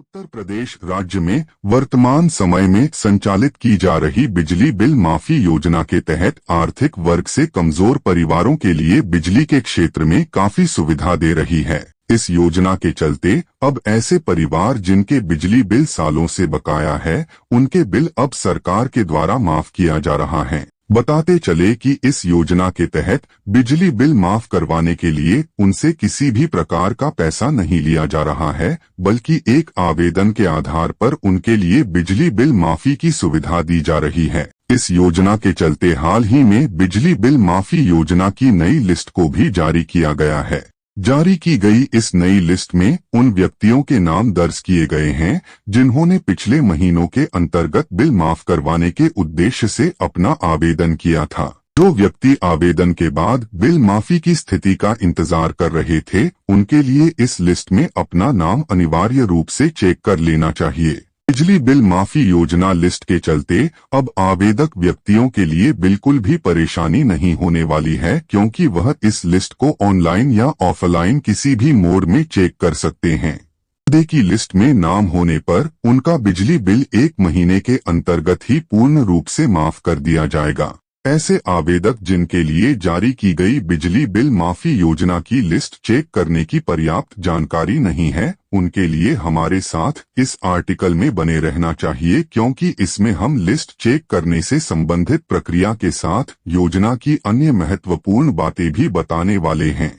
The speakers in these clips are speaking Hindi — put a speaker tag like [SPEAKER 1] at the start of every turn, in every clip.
[SPEAKER 1] उत्तर प्रदेश राज्य में वर्तमान समय में संचालित की जा रही बिजली बिल माफी योजना के तहत आर्थिक वर्ग से कमजोर परिवारों के लिए बिजली के क्षेत्र में काफी सुविधा दे रही है। इस योजना के चलते अब ऐसे परिवार जिनके बिजली बिल सालों से बकाया है, उनके बिल अब सरकार के द्वारा माफ किया जा रहा है। बताते चले कि इस योजना के तहत बिजली बिल माफ करवाने के लिए उनसे किसी भी प्रकार का पैसा नहीं लिया जा रहा है, बल्कि एक आवेदन के आधार पर उनके लिए बिजली बिल माफी की सुविधा दी जा रही है। इस योजना के चलते हाल ही में बिजली बिल माफी योजना की नई लिस्ट को भी जारी किया गया है। जारी की गई इस नई लिस्ट में उन व्यक्तियों के नाम दर्ज किए गए हैं जिन्होंने पिछले महीनों के अंतर्गत बिल माफ करवाने के उद्देश्य से अपना आवेदन किया था। जो व्यक्ति आवेदन के बाद बिल माफी की स्थिति का इंतजार कर रहे थे, उनके लिए इस लिस्ट में अपना नाम अनिवार्य रूप से चेक कर लेना चाहिए। बिजली बिल माफी योजना लिस्ट के चलते अब आवेदक व्यक्तियों के लिए बिल्कुल भी परेशानी नहीं होने वाली है, क्योंकि वह इस लिस्ट को ऑनलाइन या ऑफलाइन किसी भी मोड में चेक कर सकते हैं। वादे की लिस्ट में नाम होने पर उनका बिजली बिल 1 महीने के अंतर्गत ही पूर्ण रूप से माफ कर दिया जाएगा। ऐसे आवेदक जिनके लिए जारी की गई बिजली बिल माफी योजना की लिस्ट चेक करने की पर्याप्त जानकारी नहीं है, उनके लिए हमारे साथ इस आर्टिकल में बने रहना चाहिए, क्योंकि इसमें हम लिस्ट चेक करने से संबंधित प्रक्रिया के साथ योजना की अन्य महत्वपूर्ण बातें भी बताने वाले हैं।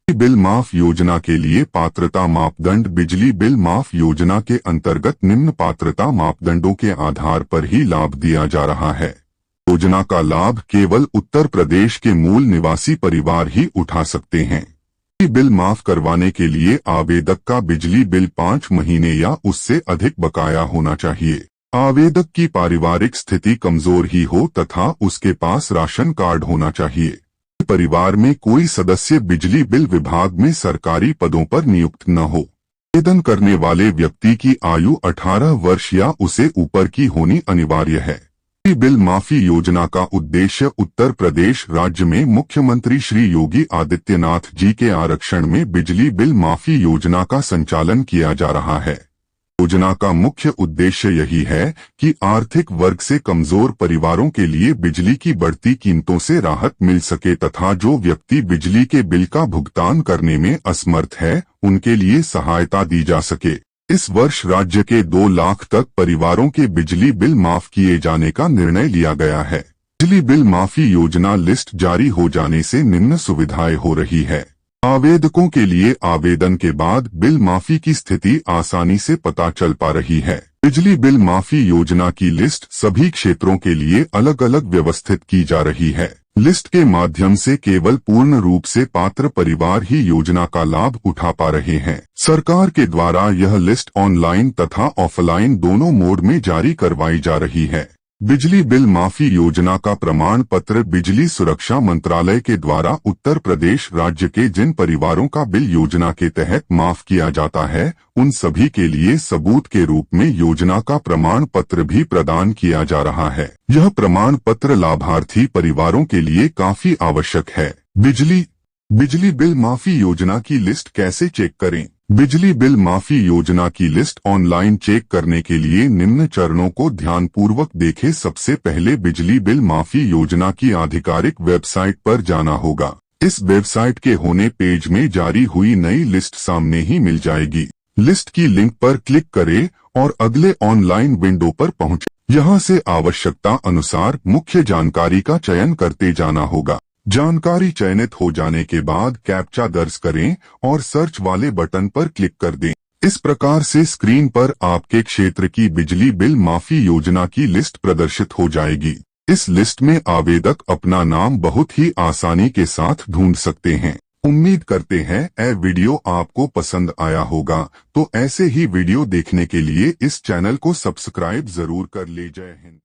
[SPEAKER 1] बिल माफ योजना के लिए पात्रता मापदंड। बिजली बिल माफ योजना के अंतर्गत निम्न पात्रता मापदंडों के आधार पर ही लाभ दिया जा रहा है। योजना का लाभ केवल उत्तर प्रदेश के मूल निवासी परिवार ही उठा सकते हैं। बिल माफ करवाने के लिए आवेदक का बिजली बिल 5 महीने या उससे अधिक बकाया होना चाहिए। आवेदक की पारिवारिक स्थिति कमजोर ही हो तथा उसके पास राशन कार्ड होना चाहिए। परिवार में कोई सदस्य बिजली बिल विभाग में सरकारी पदों पर नियुक्त न हो। आवेदन करने वाले व्यक्ति की आयु 18 वर्ष या उससे ऊपर की होनी अनिवार्य है। बिल माफी योजना का उद्देश्य उत्तर प्रदेश राज्य में मुख्यमंत्री श्री योगी आदित्यनाथ जी के आरक्षण में बिजली बिल माफी योजना का संचालन किया जा रहा है। योजना का मुख्य उद्देश्य यही है कि आर्थिक वर्ग से कमजोर परिवारों के लिए बिजली की बढ़ती कीमतों से राहत मिल सके तथा जो व्यक्ति बिजली के बिल का भुगतान करने में असमर्थ है, उनके लिए सहायता दी जा सके। इस वर्ष राज्य के 2 लाख तक परिवारों के बिजली बिल माफ किए जाने का निर्णय लिया गया है। बिजली बिल माफी योजना लिस्ट जारी हो जाने से निम्न सुविधाएं हो रही है। आवेदकों के लिए आवेदन के बाद बिल माफी की स्थिति आसानी से पता चल पा रही है। बिजली बिल माफी योजना की लिस्ट सभी क्षेत्रों के लिए अलग अलग व्यवस्थित की जा रही है। लिस्ट के माध्यम से केवल पूर्ण रूप से पात्र परिवार ही योजना का लाभ उठा पा रहे हैं। सरकार के द्वारा यह लिस्ट ऑनलाइन तथा ऑफलाइन दोनों मोड में जारी करवाई जा रही है। बिजली बिल माफी योजना का प्रमाण पत्र बिजली सुरक्षा मंत्रालय के द्वारा उत्तर प्रदेश राज्य के जिन परिवारों का बिल योजना के तहत माफ किया जाता है, उन सभी के लिए सबूत के रूप में योजना का प्रमाण पत्र भी प्रदान किया जा रहा है। यह प्रमाण पत्र लाभार्थी परिवारों के लिए काफी आवश्यक है। बिजली बिल माफी योजना की लिस्ट कैसे चेक करें? बिजली बिल माफी योजना की लिस्ट ऑनलाइन चेक करने के लिए निम्न चरणों को ध्यानपूर्वक देखें। सबसे पहले बिजली बिल माफी योजना की आधिकारिक वेबसाइट पर जाना होगा। इस वेबसाइट के होने पेज में जारी हुई नई लिस्ट सामने ही मिल जाएगी। लिस्ट की लिंक पर क्लिक करें और अगले ऑनलाइन विंडो पर पहुंचे। यहां से आवश्यकता अनुसार मुख्य जानकारी का चयन करते जाना होगा। जानकारी चयनित हो जाने के बाद कैप्चा दर्ज करें और सर्च वाले बटन पर क्लिक कर दें। इस प्रकार से स्क्रीन पर आपके क्षेत्र की बिजली बिल माफी योजना की लिस्ट प्रदर्शित हो जाएगी। इस लिस्ट में आवेदक अपना नाम बहुत ही आसानी के साथ ढूंढ सकते हैं। उम्मीद करते हैं यह वीडियो आपको पसंद आया होगा, तो ऐसे ही वीडियो देखने के लिए इस चैनल को सब्सक्राइब जरूर कर ले। जय हिंद।